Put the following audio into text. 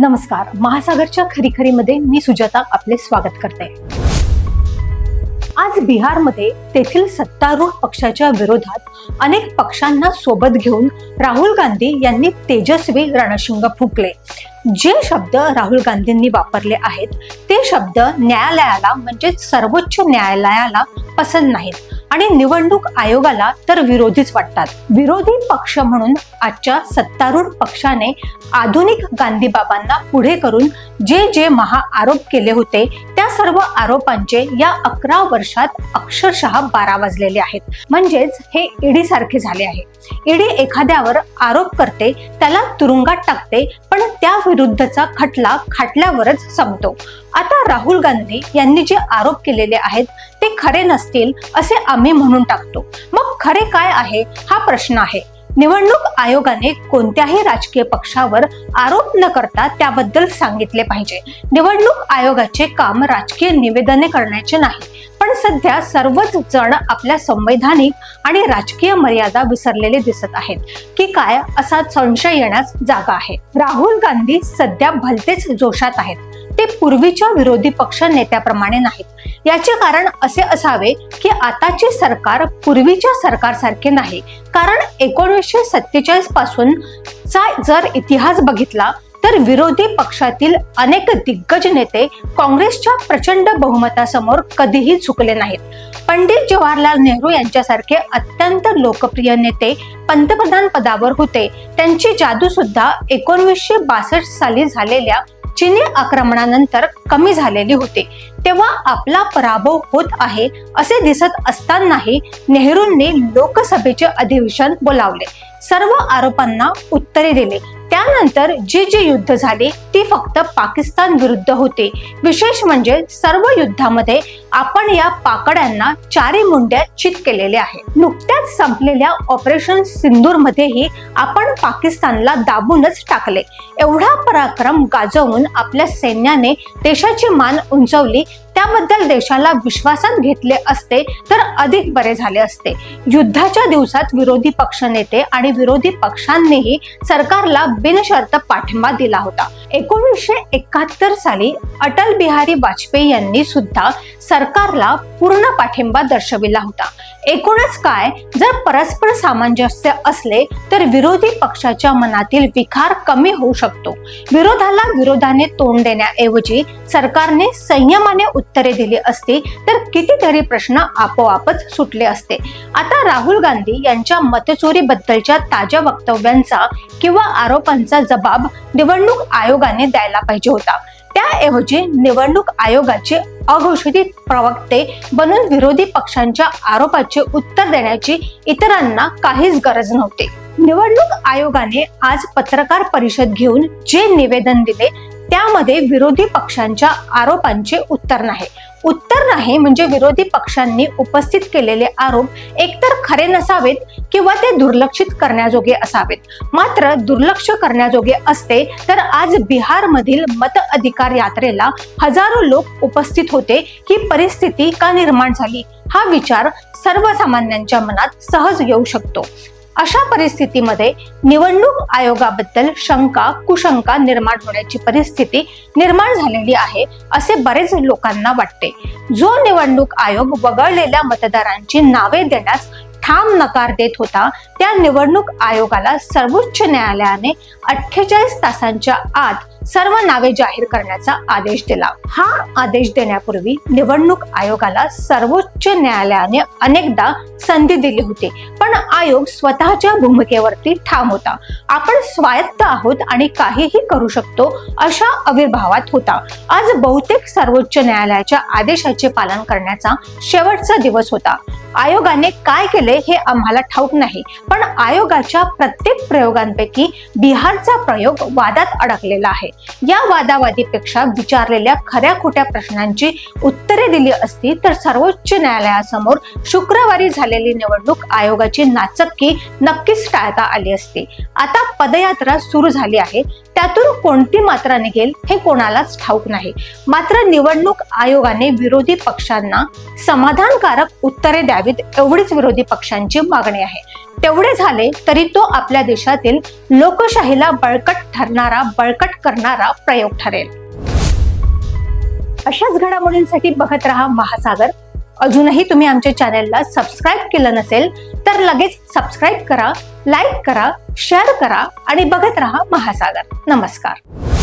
नमस्कार. महासागरच्या खरीखरीमध्ये मी सुजाता आपले स्वागत करते. आज बिहारमध्ये तेथील सत्तारूढ पक्षाच्या विरोधात अनेक पक्षांना सोबत घेऊन राहुल गांधी यांनी तेजस्वी रणशिंग फुंकले. जे शब्द राहुल गांधींनी वापरले आहेत ते शब्द न्यायालयाला म्हणजे सर्वोच्च न्यायालयाला पसंत नाहीत आणि निवडणूक आयोगाला तर विरोधीच वाटतात. विरोधी पक्ष म्हणून आजच्या सत्तारूढ पक्षाने आधुनिक गांधी बाबांना पुढे करून जे महा आरोप केले होते त्या सर्व आरोपांचे या 11 वर्षात अक्षरशः 12 वाजलेले आहेत. म्हणजेच हे ईडी सारखे झाले आहे. ईडी एखाद्यावर आरोप करते, त्याला तुरुंगात टाकते, पण त्या विरुद्धचा खटला खाटल्यावरच संपतो. आता राहुल गांधी यांनी जे आरोप केलेले आहेत ते खरे नसतील असे आम्ही म्हणून टाकतो. मग खरे काय आहे हा प्रश्न आहे. निवडणूक आयोगाने कोणत्याही राजकीय पक्षावर आरोप न करता त्याबद्दल सांगितले पाहिजे. निवडणूक आयोगाचे काम राजकीय निवेदने करण्याचे नाही, पण सध्या सर्वच जण आपल्या संवैधानिक आणि राजकीय मर्यादा विसरलेले दिसत आहेत की काय असा संशय येण्यास जागा आहे. राहुल गांधी सध्या भलतेच जोशात आहेत. ते पूर्वीच्या विरोधी पक्ष नेत्याप्रमाणे नाहीत. याचे कारण असे असावे की आताचे सरकार पूर्वीच्या सरकारसारखे नाही. कारण 1947 पासूनचा जर इतिहास बघितला तर विरोधी पक्षातील अनेक दिग्गज नेते काँग्रेसच्या प्रचंड बहुमतासमोर कधीही झुकले नाहीत. पंडित जवाहरलाल नेहरू यांच्यासारखे अत्यंत लोकप्रिय नेते पंतप्रधान पदावर होते. त्यांची जादू सुद्धा 1962 साली झालेल्या चीनी आक्रमणानंतर कमी झालेली होती. तेव्हा आपला पराभव होत आहे असे दिसत असतानाही नेहरूंनी लोकसभेचे अधिवेशन बोलावले, सर्व आरोपांना उत्तरे दिली. त्यानंतर जे युद्ध झाले ती फक्त पाकिस्तान विरुद्ध होते. विशेष म्हणजे सर्व युद्धामध्ये आपण या पाकड्यांना 4 मुंड्या चित केलेले आहे. नुकत्याच संपलेल्या ऑपरेशन सिंदूर मध्येही आपण पाकिस्तानला दाबूनच टाकले. एवढा पराक्रम गाजवून आपल्या सैन्याने देशाची मान उंचावली. त्याबद्दल देशाला विश्वासात घेतले असते तर अधिक बरे झाले असते. युद्धाच्या दिवसात विरोधी पक्षनेते आणि विरोधी पक्षांनीही सरकारला बिनशर्त पाठिंबा दिला होता. 1971 साली अटल बिहारी वाजपेयी यांनी सुद्धा सरकारला पूर्ण पाठिंबा दर्शविला होता. एकूणच काय, जर परस्पर सामंजस्य असले तर विरोधी पक्षाच्या मनातील विकार कमी होऊ शकतो. विरोधाला विरोधाने तोंड देण्याऐवजी सरकारने संयमाने उत्तरे दिली असती तर कितीतरी प्रश्न आपोआपच सुटले असते. आता राहुल गांधी यांच्या मतचोरीबद्दलच्या ताज्या वक्तव्यांचा किंवा आरोपांचा जबाब निवडणूक आयोगाने द्यायला पाहिजे होता. त्याऐवजी निवडणूक आयोगाचे अघोषित प्रवक्ते बनून विरोधी पक्षांच्या आरोपाचे उत्तर देण्याची इतरांना काहीच गरज नव्हती. निवडणूक आयोगाने आज पत्रकार परिषद घेऊन जे निवेदन दिले त्यामध्ये विरोधी पक्षांच्या आरोपांचे उत्तर नाही म्हणजे विरोधी पक्षांनी उपस्थित केलेले आरोप एकतर खरे नसावेत किंवा ते दुर्लक्षित करण्याजोगे असावेत. मात्र दुर्लक्ष करण्याजोगे असते तर आज बिहार मधील मत अधिकार यात्रेला हजारो लोक उपस्थित होते. ही परिस्थिती का निर्माण झाली हा विचार सर्वसामान्यांच्या मनात सहज येऊ शकतो. अशा परिस्थितीमध्ये निवडणूक आयोगाबद्दल शंका कुशंका निर्माण होण्याची परिस्थिती निर्माण झालेली आहे असे बरेच लोकांना वाटते. जो निवडणूक आयोग वगळलेल्या मतदारांची नावे देण्यास ठाम नकार देत होता त्या निवडणूक आयोगाला सर्वोच्च न्यायालयाने 48 तासांच्या आत सर्व नावे जाहीर करण्याचा आदेश दिला. हा आदेश देण्यापूर्वी निवडणूक आयोगाला सर्वोच्च न्यायालयाने अनेकदा संधी दिली होती, पण आयोग स्वतःच्या भूमिकेवरती ठाम होता. आपण स्वायत्त आहोत आणि काहीही करू शकतो अशा आविर्भावात होता. आज बहुतेक सर्वोच्च न्यायालयाच्या आदेशाचे पालन करण्याचा शेवटचा दिवस होता. आयोगाने काय केले हे आम्हाला ठाऊक नाही, पण आयोगाच्या प्रत्येक प्रयोगांपैकी बिहारचा प्रयोग वादात अडकलेला आहे. या वादावादीपेक्षा विचारलेल्या खऱ्या खोट्या प्रश्नांची उत्तरे दिली असती तर सर्वोच्च न्यायालयासमोर शुक्रवारी झालेली निवडणूक आयोगाची नाचक्की नक्कीच टाळता आली असती. आता पदयात्रा सुरू झाली आहे, त्यातून कोणती मात्रा निघेल हे कोणालाच ठाऊक नाही. मात्र निवडणूक आयोगाने विरोधी पक्षांना समाधानकारक उत्तरे द्यावीत एवढीच विरोधी पक्षांची मागणी आहे. तेवढे झाले तरी तो आपल्या देशातील लोकशाहीला बळकट करणारा करणारा प्रयोग ठरेल. अशाच घडामोडींसाठी बघत रहा महासागर. अजूनही तुम्ही आमच्या चॅनेलला सबस्क्राईब केलं नसेल तर लगेच सबस्क्राईब करा, लाईक करा, शेअर करा आणि बघत रहा महासागर. नमस्कार.